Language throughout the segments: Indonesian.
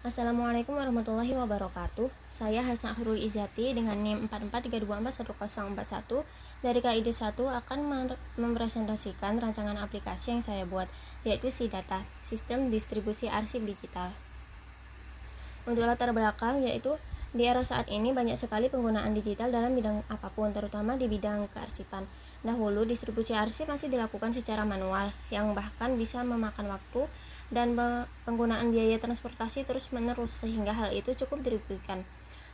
Assalamualaikum warahmatullahi wabarakatuh. Saya Hasna Akhirul Izzati dengan NIM 443241 dari KID 1 akan mempresentasikan rancangan aplikasi yang saya buat, yaitu SIDATA, Sistem Distribusi Arsip Digital. Untuk latar belakang, yaitu di era saat ini banyak sekali penggunaan digital dalam bidang apapun, terutama di bidang kearsipan. Dahulu, distribusi arsip masih dilakukan secara manual, yang bahkan bisa memakan waktu dan penggunaan biaya transportasi terus-menerus, sehingga hal itu cukup dirugikan.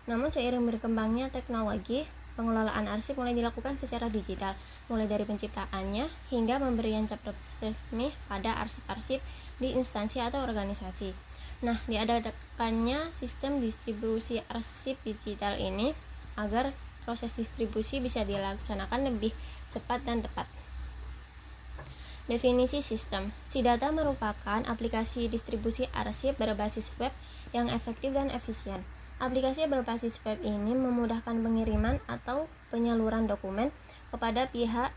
Namun, seiring berkembangnya teknologi, pengelolaan arsip mulai dilakukan secara digital, mulai dari penciptaannya hingga pemberian cap resmi pada arsip-arsip di instansi atau organisasi. Nah, diadakannya sistem distribusi arsip digital ini agar proses distribusi bisa dilaksanakan lebih cepat dan tepat. Definisi sistem. SIDATA merupakan aplikasi distribusi arsip berbasis web yang efektif dan efisien. Aplikasi berbasis web ini memudahkan pengiriman atau penyaluran dokumen kepada pihak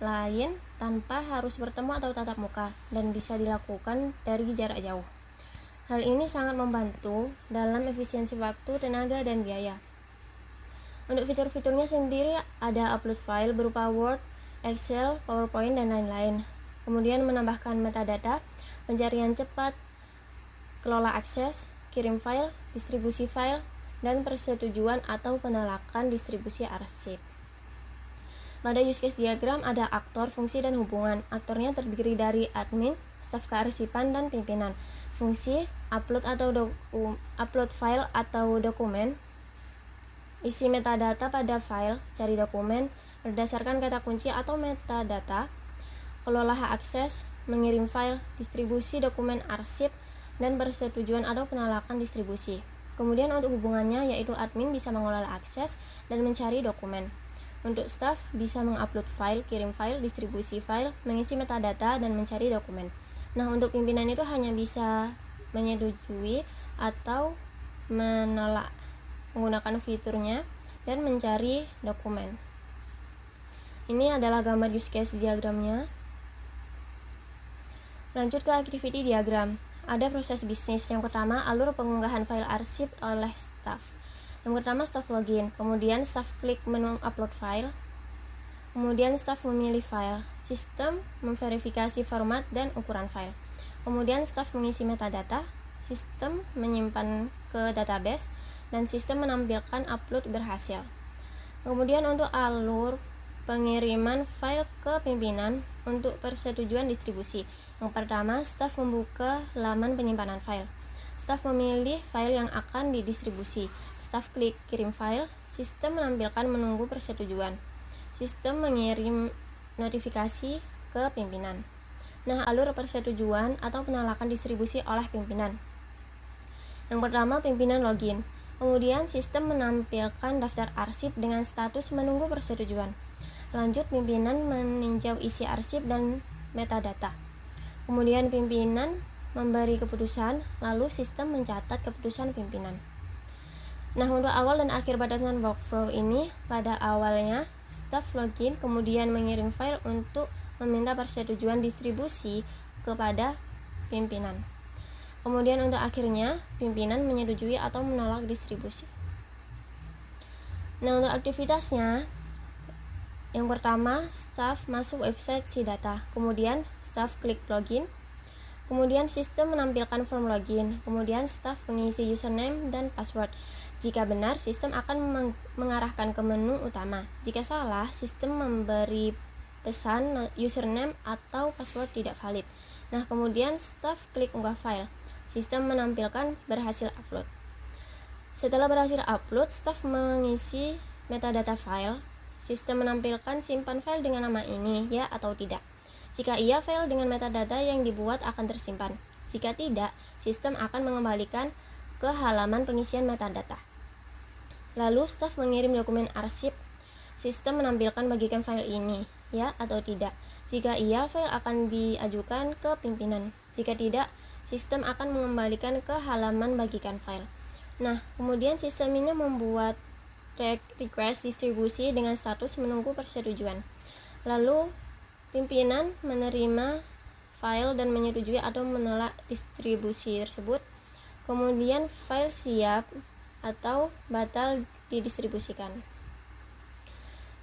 lain tanpa harus bertemu atau tatap muka dan bisa dilakukan dari jarak jauh. Hal ini sangat membantu dalam efisiensi waktu, tenaga, dan biaya. Untuk fitur-fiturnya sendiri ada upload file berupa Word, Excel, PowerPoint, dan lain-lain. Kemudian menambahkan metadata, pencarian cepat, kelola akses, kirim file, distribusi file, dan persetujuan atau penolakan distribusi arsip. Pada use case diagram ada aktor, fungsi, dan hubungan. Aktornya terdiri dari admin, staf kearsipan, dan pimpinan. Fungsi upload file atau dokumen, isi metadata pada file, cari dokumen berdasarkan kata kunci atau metadata, kelola hak akses, mengirim file, distribusi dokumen arsip, dan persetujuan atau penolakan distribusi. Kemudian untuk hubungannya, yaitu admin bisa mengelola akses dan mencari dokumen. Untuk staf bisa mengupload file, kirim file, distribusi file, mengisi metadata, dan mencari dokumen. Nah, untuk pimpinan itu hanya bisa menyetujui atau menolak menggunakan fiturnya dan mencari dokumen. Ini adalah gambar use case diagramnya. Lanjut ke activity diagram. Ada proses bisnis. Yang pertama, alur pengunggahan file arsip oleh staf. Yang pertama, staf login. Kemudian staf klik menu upload file. Kemudian staf memilih file. Sistem memverifikasi format dan ukuran file. Kemudian staf mengisi metadata. Sistem menyimpan ke database. Dan sistem menampilkan upload berhasil. Kemudian untuk alur pengiriman file ke pimpinan untuk persetujuan distribusi. Yang pertama, staf membuka laman penyimpanan file. Staf memilih file yang akan didistribusi. Staf klik kirim file. Sistem menampilkan menunggu persetujuan. Sistem mengirim notifikasi ke pimpinan. Nah, alur persetujuan atau penolakan distribusi oleh pimpinan. Yang pertama, pimpinan login. Kemudian sistem menampilkan daftar arsip dengan status menunggu persetujuan. Lanjut, pimpinan meninjau isi arsip dan metadata. Kemudian pimpinan memberi keputusan, lalu sistem mencatat keputusan pimpinan. Nah, untuk awal dan akhir batasan workflow ini, pada awalnya staf login kemudian mengirim file untuk meminta persetujuan distribusi kepada pimpinan. Kemudian untuk akhirnya, pimpinan menyetujui atau menolak distribusi. Nah, untuk aktivitasnya, yang pertama, staf masuk website SIDATA. Kemudian staf klik login. Kemudian sistem menampilkan form login. Kemudian staf mengisi username dan password. Jika benar, sistem akan mengarahkan ke menu utama. Jika salah, sistem memberi pesan username atau password tidak valid. Nah, kemudian staf klik unggah file. Sistem menampilkan berhasil upload. Setelah berhasil upload, staf mengisi metadata file. Sistem menampilkan simpan file dengan nama ini, ya atau tidak. Jika iya, file dengan metadata yang dibuat akan tersimpan. Jika tidak, sistem akan mengembalikan ke halaman pengisian metadata. Lalu, staf mengirim dokumen arsip. Sistem menampilkan bagikan file ini, ya atau tidak. Jika iya, file akan diajukan ke pimpinan. Jika tidak, sistem akan mengembalikan ke halaman bagikan file. Nah, kemudian sistem ini membuat request distribusi dengan status menunggu persetujuan. Lalu, pimpinan menerima file dan menyetujui atau menolak distribusi tersebut. Kemudian file siap atau batal didistribusikan.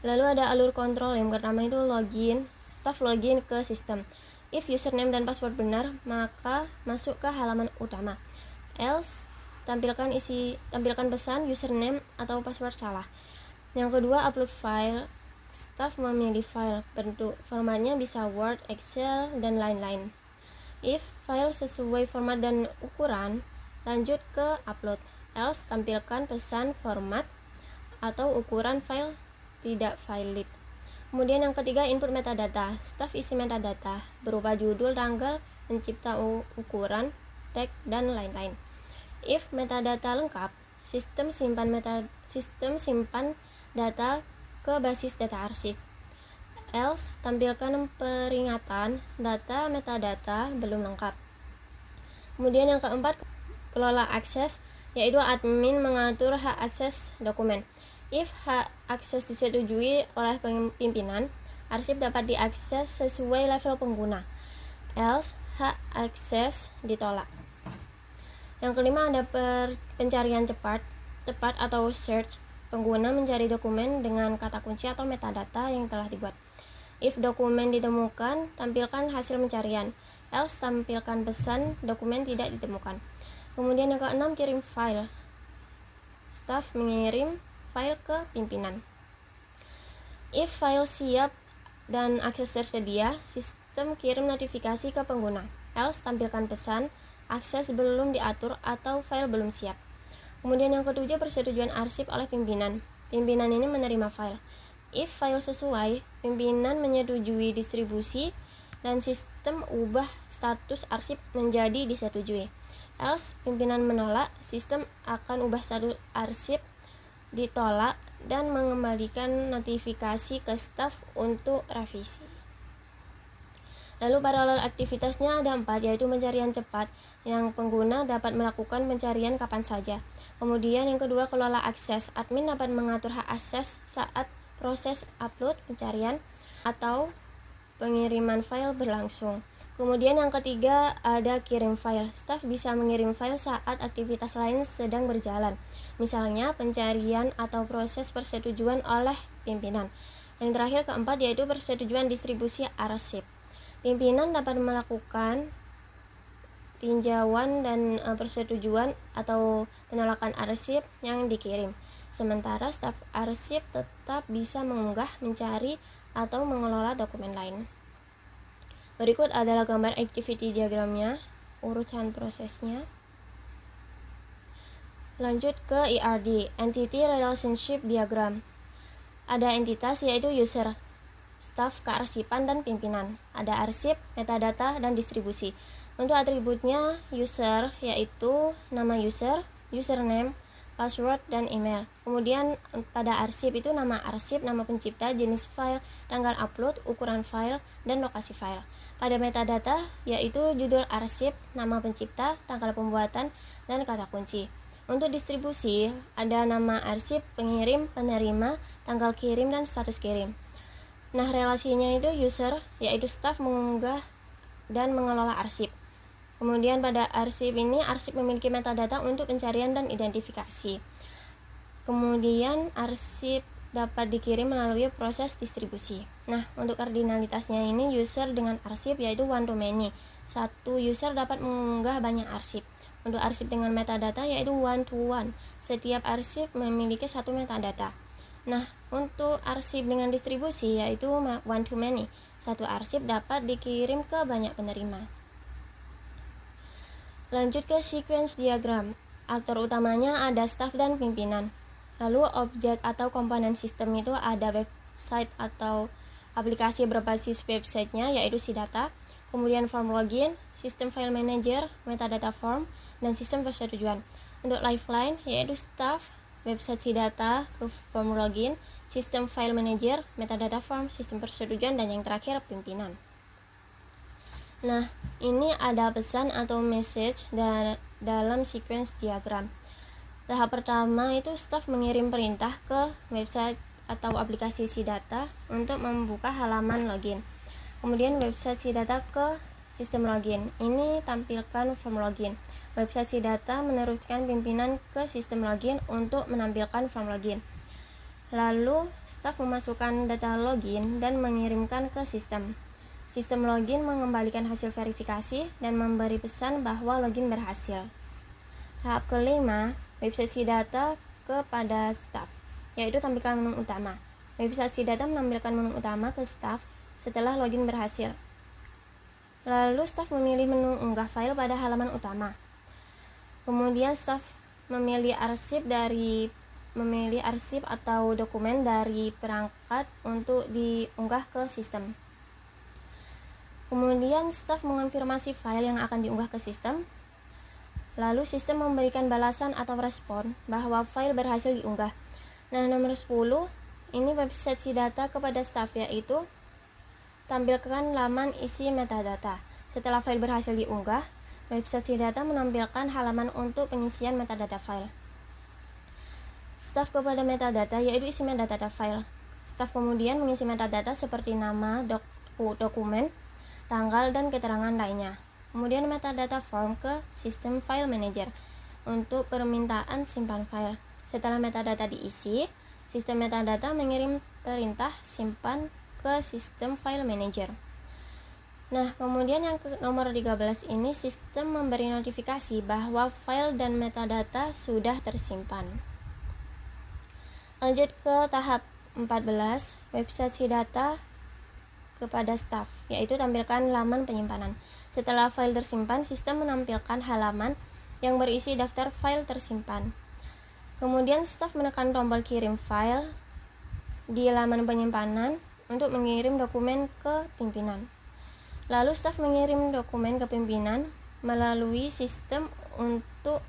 Lalu ada alur kontrol. Yang pertama itu login. Staff login ke sistem. If username dan password benar, maka masuk ke halaman utama. Else, tampilkan pesan username atau password salah. Yang kedua, upload file. Staff memilih file. Bentuk formatnya bisa Word, Excel, dan lain-lain. If file sesuai format dan ukuran, lanjut ke upload. Else, tampilkan pesan format atau ukuran file tidak valid. Kemudian yang ketiga, input metadata. Staff isi metadata berupa judul, tanggal, pencipta, ukuran, tag, dan lain-lain. If metadata lengkap, sistem simpan data ke basis data arsip. Else, tampilkan peringatan data metadata belum lengkap. Kemudian yang keempat, kelola akses, yaitu admin mengatur hak akses dokumen. If hak akses disetujui oleh pimpinan, arsip dapat diakses sesuai level pengguna. Else, hak akses ditolak. Yang kelima ada pencarian cepat atau search. Pengguna mencari dokumen dengan kata kunci atau metadata yang telah dibuat. If dokumen ditemukan, tampilkan hasil pencarian. Else, tampilkan pesan dokumen tidak ditemukan. Kemudian yang keenam, kirim file. Staff mengirim file ke pimpinan. If file siap dan akses tersedia, sistem kirim notifikasi ke pengguna. Else, tampilkan pesan akses belum diatur atau file belum siap. Kemudian yang ketujuh, persetujuan arsip oleh pimpinan. Pimpinan ini menerima file. If file sesuai, pimpinan menyetujui distribusi dan sistem ubah status arsip menjadi disetujui. Else, pimpinan menolak, sistem akan ubah status arsip ditolak dan mengembalikan notifikasi ke staf untuk revisi. Lalu paralel aktivitasnya ada 4, yaitu pencarian cepat yang pengguna dapat melakukan pencarian kapan saja. Kemudian yang kedua, kelola akses. Admin dapat mengatur hak akses saat proses upload, pencarian, atau pengiriman file berlangsung. Kemudian yang ketiga ada kirim file. Staf bisa mengirim file saat aktivitas lain sedang berjalan, misalnya pencarian atau proses persetujuan oleh pimpinan. Yang terakhir keempat yaitu persetujuan distribusi arsip. Pimpinan dapat melakukan tinjauan dan persetujuan atau penolakan arsip yang dikirim. Sementara staf arsip tetap bisa mengunggah, mencari, atau mengelola dokumen lain. Berikut adalah gambar activity diagramnya, urutan prosesnya. Lanjut ke ERD, Entity Relationship Diagram. Ada entitas yaitu user, staf kearsipan, dan pimpinan. Ada arsip, metadata, dan distribusi. Untuk atributnya user yaitu nama user, username, password, dan email. Kemudian pada arsip itu nama arsip, nama pencipta, jenis file, tanggal upload, ukuran file, dan lokasi file. Pada metadata yaitu judul arsip, nama pencipta, tanggal pembuatan, dan kata kunci. Untuk distribusi ada nama arsip, pengirim, penerima, tanggal kirim, dan status kirim. Nah, relasinya itu user yaitu staf mengunggah dan mengelola arsip. Kemudian pada arsip ini, arsip memiliki metadata untuk pencarian dan identifikasi. Kemudian arsip dapat dikirim melalui proses distribusi. Nah, untuk kardinalitasnya ini user dengan arsip yaitu one to many. Satu user dapat mengunggah banyak arsip. Untuk arsip dengan metadata yaitu one to one. Setiap arsip memiliki satu metadata. Nah, untuk arsip dengan distribusi yaitu one to many. Satu arsip dapat dikirim ke banyak penerima. Lanjut ke sequence diagram. Aktor utamanya ada staf dan pimpinan. Lalu objek atau komponen sistem itu ada website atau aplikasi berbasis websitenya yaitu SIDATA, kemudian form login, sistem file manager, metadata form, dan sistem persetujuan. Untuk lifeline yaitu staf, website SIDATA, ke form login, sistem file manager, metadata form, sistem persetujuan, dan yang terakhir pimpinan. Nah, ini ada pesan atau message dalam sequence diagram. Tahap pertama itu staf mengirim perintah ke website atau aplikasi SIDATA untuk membuka halaman login. Kemudian website SIDATA ke sistem login. Ini tampilkan form login. website si data meneruskan pimpinan ke sistem login untuk menampilkan form login. Lalu, staf memasukkan data login dan mengirimkan ke sistem. Sistem login mengembalikan hasil verifikasi dan memberi pesan bahwa login berhasil. Tahap kelima, website si data kepada staf, yaitu tampilkan menu utama. Website si data menampilkan menu utama ke staf setelah login berhasil. Lalu, staf memilih menu unggah file pada halaman utama. Kemudian staf memilih arsip atau dokumen dari perangkat untuk diunggah ke sistem. Kemudian staf mengonfirmasi file yang akan diunggah ke sistem. Lalu sistem memberikan balasan atau respon bahwa file berhasil diunggah. Nah, nomor 10 ini website si data kepada staf, yaitu tampilkan laman isi metadata. Setelah file berhasil diunggah, website si data menampilkan halaman untuk pengisian metadata file. Staf kepada metadata, yaitu isi metadata file. Staf kemudian mengisi metadata seperti nama, dokumen, tanggal, dan keterangan lainnya. Kemudian metadata form ke sistem file manager untuk permintaan simpan file. Setelah metadata diisi, sistem metadata mengirim perintah simpan ke sistem file manager. Nah, kemudian yang nomor 13 ini sistem memberi notifikasi bahwa file dan metadata sudah tersimpan. Lanjut ke tahap 14, website si data kepada staf, yaitu tampilkan laman penyimpanan. Setelah file tersimpan, sistem menampilkan halaman yang berisi daftar file tersimpan. Kemudian staf menekan tombol kirim file di laman penyimpanan untuk mengirim dokumen ke pimpinan. Lalu staf mengirim dokumen ke pimpinan melalui sistem untuk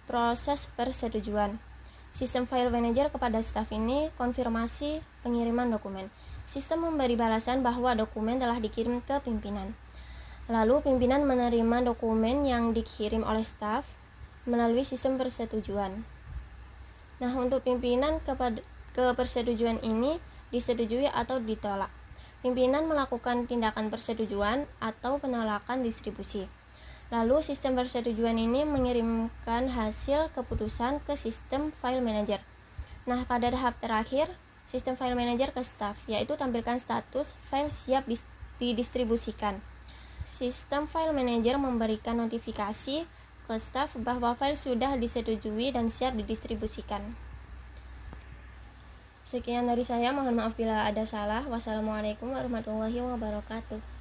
proses persetujuan. Sistem file manager kepada staf ini konfirmasi pengiriman dokumen. Sistem memberi balasan bahwa dokumen telah dikirim ke pimpinan. Lalu pimpinan menerima dokumen yang dikirim oleh staf melalui sistem persetujuan. Nah, untuk pimpinan ke persetujuan ini disetujui atau ditolak. Pimpinan melakukan tindakan persetujuan atau penolakan distribusi. Lalu sistem persetujuan ini mengirimkan hasil keputusan ke sistem file manager. Nah, pada tahap terakhir, sistem file manager ke staf, yaitu tampilkan status file siap didistribusikan. Sistem file manager memberikan notifikasi ke staf bahwa file sudah disetujui dan siap didistribusikan. Sekian dari saya, mohon maaf bila ada salah. Wassalamualaikum warahmatullahi wabarakatuh.